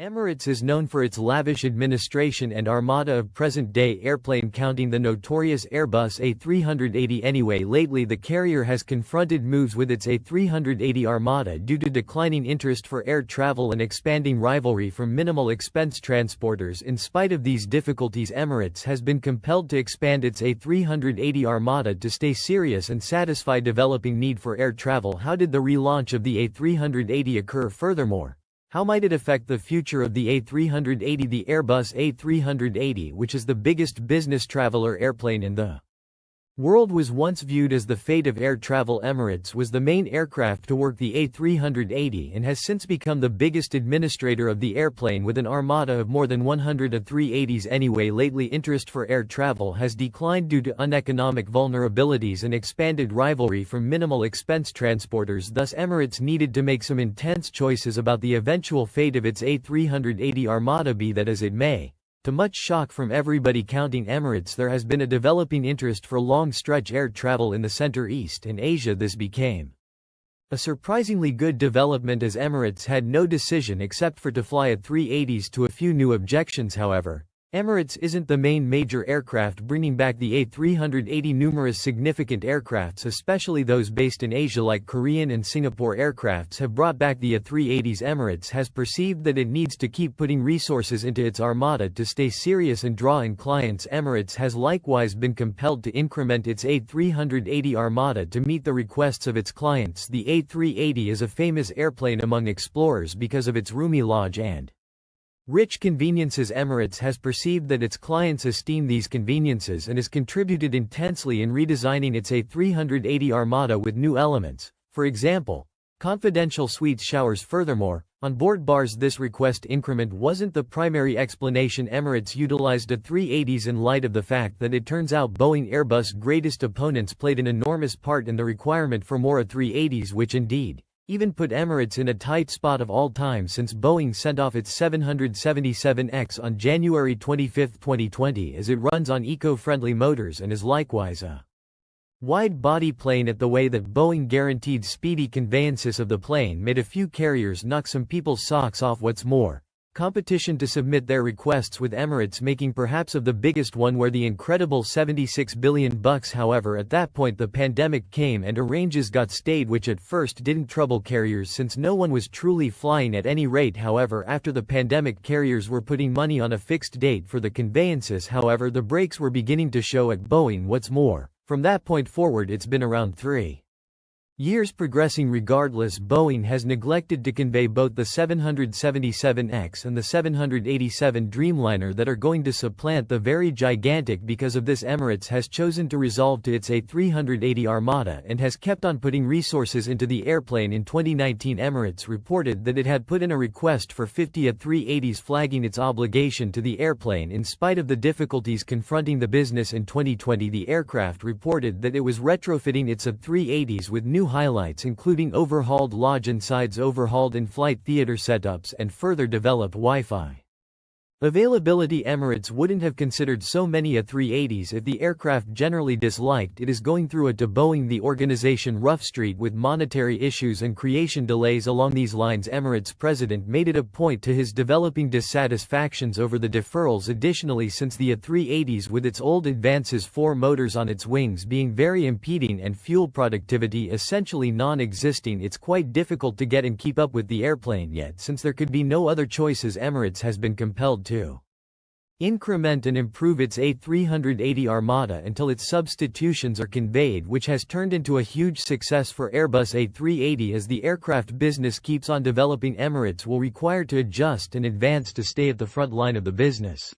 Emirates is known for its lavish administration and armada of present-day airplane counting the notorious Airbus A380. Anyway, lately the carrier has confronted moves with its A380 armada due to declining interest for air travel and expanding rivalry from minimal expense transporters. In spite of these difficulties, Emirates has been compelled to expand its A380 armada to stay serious and satisfy developing need for air travel. How did the relaunch of the A380 occur? Furthermore, how might it affect the future of the A380? The Airbus A380, which is the biggest business traveler airplane in the world, was once viewed as the fate of air travel. Emirates was the main aircraft to work the A380 and has since become the biggest administrator of the airplane with an armada of more than 100 A380s. Anyway, lately interest for air travel has declined due to uneconomic vulnerabilities and expanded rivalry from minimal expense transporters. Thus, Emirates needed to make some intense choices about the eventual fate of its A380 armada. Be that as it may, to much shock from everybody counting Emirates, there has been a developing interest for long-stretch air travel in the Center East and Asia. This became a surprisingly good development as Emirates had no decision except for to fly A380s. To a few new objections, however, Emirates isn't the main major aircraft bringing back the A380. Numerous significant aircrafts, especially those based in Asia like Korean and Singapore aircrafts, have brought back the A380s. Emirates has perceived that it needs to keep putting resources into its armada to stay serious and draw in clients. Emirates has likewise been compelled to increment its A380 armada to meet the requests of its clients. The A380 is a famous airplane among explorers because of its roomy lodge and rich conveniences. Emirates has perceived that its clients esteem these conveniences and has contributed intensely in redesigning its A380 armada with new elements, for example, confidential suite showers. Furthermore, on-board bars. This request increment wasn't the primary explanation. Emirates utilized A380s in light of the fact that it turns out Boeing Airbus greatest opponents played an enormous part in the requirement for more A380s, which indeed even put Emirates in a tight spot of all time since Boeing sent off its 777X on January 25, 2020, as it runs on eco-friendly motors and is likewise a wide-body plane. At the way that Boeing guaranteed speedy conveyances of the plane made a few carriers knock some people's socks off. What's more, competition to submit their requests, with Emirates making perhaps of the biggest one, where the incredible $76 billion. However, at that point the pandemic came and arranges got stayed, which at first didn't trouble carriers since no one was truly flying at any rate. However, after the pandemic, carriers were putting money on a fixed date for the conveyances. However, the brakes were beginning to show at Boeing. What's more, from that point forward it's been around 3 years progressing. Regardless, Boeing has neglected to convey both the 777X and the 787 Dreamliner that are going to supplant the very gigantic. Because of this, Emirates has chosen to resolve to its A380 armada and has kept on putting resources into the airplane. In 2019, Emirates reported that it had put in a request for 50 A380s, flagging its obligation to the airplane in spite of the difficulties confronting the business. In 2020, the aircraft reported that it was retrofitting its A380s with new highlights, including overhauled lodge insides, overhauled in-flight theater setups, and further developed Wi-Fi availability. Emirates wouldn't have considered so many A380s if the aircraft generally disliked it is going through it. To Boeing, the organization rough street with monetary issues and creation delays. Along these lines, Emirates president made it a point to his developing dissatisfactions over the deferrals. Additionally, since the A380s with its old advances, 4 motors on its wings being very impeding and fuel productivity essentially non-existing, it's quite difficult to get and keep up with the airplane. Yet, since there could be no other choices, Emirates has been compelled to increment and improve its A380 armada until its substitutions are conveyed, which has turned into a huge success for Airbus A380. As the aircraft business keeps on developing, Emirates will require to adjust and advance to stay at the front line of the business.